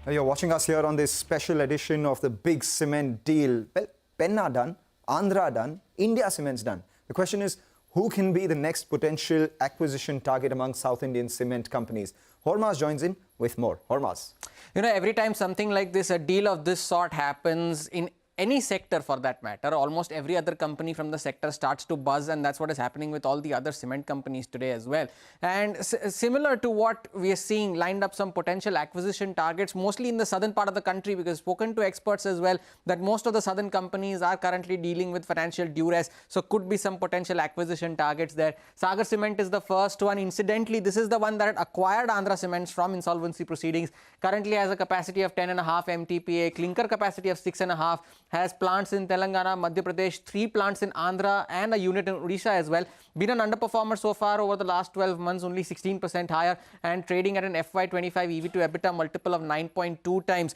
You're watching us here on this special edition of the big cement deal. Well, Penna done, Andhra done, India Cement's done. The question is, who can be the next potential acquisition target among South Indian cement companies? Hormaz joins in with more. Hormaz. You know, every time something like this, a deal of this sort happens in any sector for that matter, almost every other company from the sector starts to buzz, and that's what is happening with all the other cement companies today as well. And similar to what we are seeing, lined up some potential acquisition targets, mostly in the southern part of the country, because spoken to experts as well, that most of the southern companies are currently dealing with financial duress, so could be some potential acquisition targets there. Sagar Cement is the first one. Incidentally, this is the one that acquired Andhra Cements from insolvency proceedings, currently has a capacity of 10.5 MTPA, clinker capacity of 6.5, has plants in Telangana, Madhya Pradesh, 3 plants in Andhra and a unit in Odisha as well. Been an underperformer so far over the last 12 months, only 16% higher, and trading at an FY25 EV to EBITDA multiple of 9.2 times.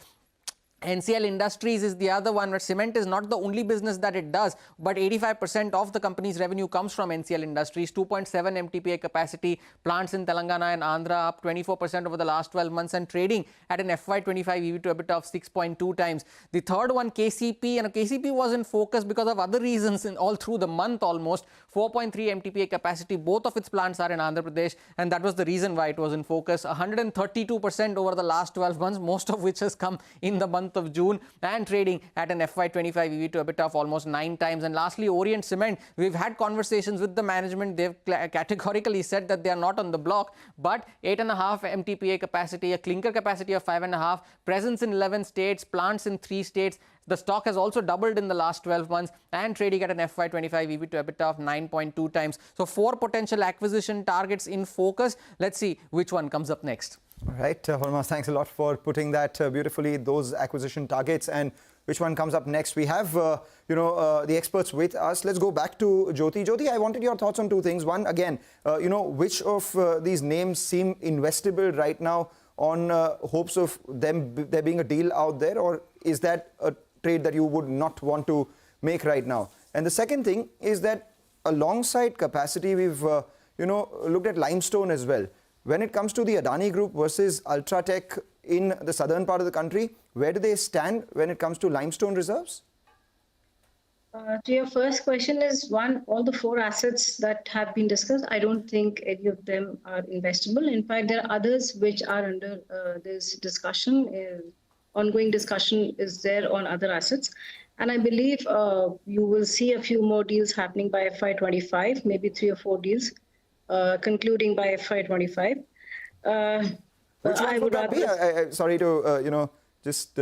NCL Industries is the other one, where cement is not the only business that it does, but 85% of the company's revenue comes from NCL Industries, 2.7 MTPA capacity, plants in Telangana and Andhra, up 24% over the last 12 months and trading at an FY25 EV to EBITDA of 6.2 times. The third one, KCP, and KCP was in focus because of other reasons all through the month almost, 4.3 MTPA capacity, both of its plants are in Andhra Pradesh, and that was the reason why it was in focus, 132% over the last 12 months, most of which has come in the month of June, and trading at an FY25 EV to EBITDA of almost 9 times. And lastly, Orient Cement, we've had conversations with the management. They've categorically said that they are not on the block, but 8.5 MTPA capacity, a clinker capacity of 5.5, presence in 11 states, plants in 3 states. The stock has also doubled in the last 12 months and trading at an FY25 EV to EBITDA of 9.2 times. So 4 potential acquisition targets in focus. Let's see which one comes up next. All right, Hormaz, thanks a lot for putting that beautifully, those acquisition targets, and which one comes up next. We have, the experts with us. Let's go back to Jyoti. Jyoti, I wanted your thoughts on 2 things. One, again, which of these names seem investable right now on hopes of there being a deal out there, or is that a trade that you would not want to make right now? And the second thing is that alongside capacity, we've, looked at limestone as well. When it comes to the Adani Group versus UltraTech in the southern part of the country, where do they stand when it comes to limestone reserves? To your first question is, one, all the 4 assets that have been discussed, I don't think any of them are investable. In fact, there are others which are under this discussion. Ongoing discussion is there on other assets. And I believe you will see a few more deals happening by FY25, maybe 3 or 4 deals. Concluding by FY25. Which one would that be? Sorry to, just...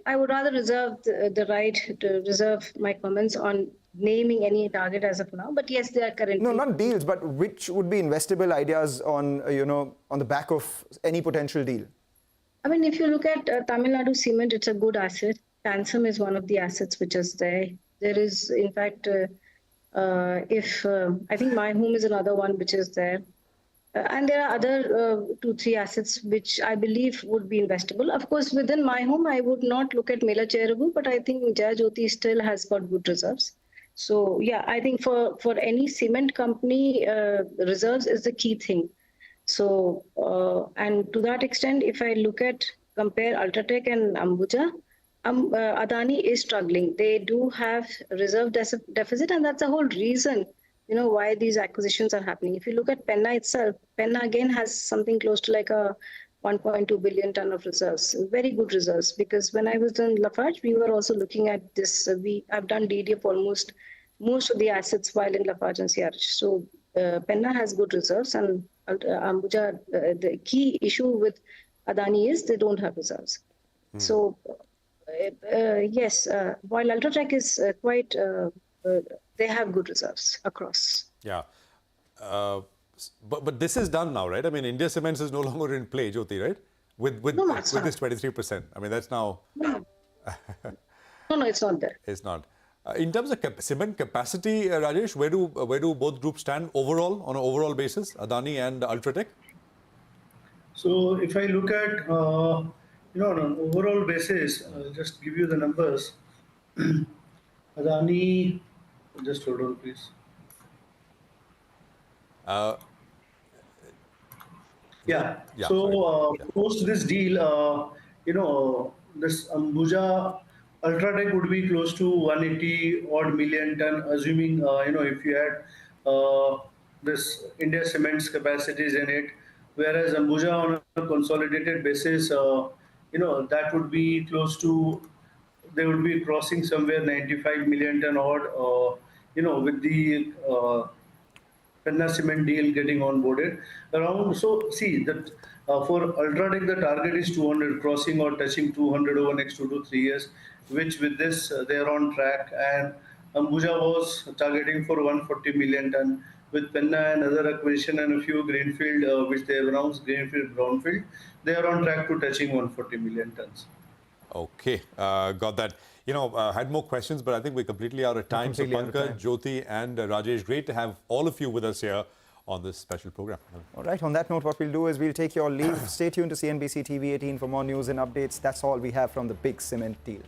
I would rather reserve the right to reserve my comments on naming any target as of now. But yes, they are currently... No, not deals, but which would be investable ideas on, on the back of any potential deal? I mean, if you look at Tamil Nadu Cement, it's a good asset. Tansum is one of the assets which is there. There is, in fact... I think My Home is another one which is there. And there are other 2-3 assets which I believe would be investable. Of course, within My Home, I would not look at Mela Cheruvu, but I think Jyoti still has got good reserves. So, yeah, I think for any cement company, reserves is the key thing. So, and to that extent, if I compare UltraTech and Ambuja, Adani is struggling. They do have reserve deficit, and that's the whole reason, why these acquisitions are happening. If you look at Penna itself, Penna again has something close to like a 1.2 billion ton of reserves, very good reserves. Because when I was in Lafarge, we were also looking at this. I've done DD of almost most of the assets while in Lafarge and CRH. So Penna has good reserves, and Ambuja, the key issue with Adani is they don't have reserves. So. Yes, while UltraTech is quite, they have good reserves across. Yeah. But this is done now, right? I mean, India Cements is no longer in play, Jyoti, right? With this 23%. I mean, that's now... No, it's not there. It's not. In terms of cement capacity, Rajesh, where do both groups stand overall, on an overall basis, Adani and UltraTech? So if I look at... on an overall basis, I'll just give you the numbers. Adani, just hold on, please. So post this deal, this Ambuja UltraTech would be close to 180 odd million ton, assuming, if you had this India Cement's capacities in it, whereas Ambuja on a consolidated basis, that would be close to, they would be crossing somewhere 95 million ton odd, with the Penna Cement deal getting onboarded around. So see that for UltraTech the target is 200, crossing or touching 200 over next 2 to 3 years, which with this they are on track. And Ambuja was targeting for 140 million ton. With Penna and other acquisition and a few greenfield, which they have announced, greenfield, brownfield, they are on track to touching 140 million tons. Okay, got that. Had more questions, but I think we're completely out of time. So Pankaj, Jyoti and Rajesh, great to have all of you with us here on this special program. All right, on that note, what we'll do is we'll take your leave. Stay tuned to CNBC TV 18 for more news and updates. That's all we have from the big cement deal.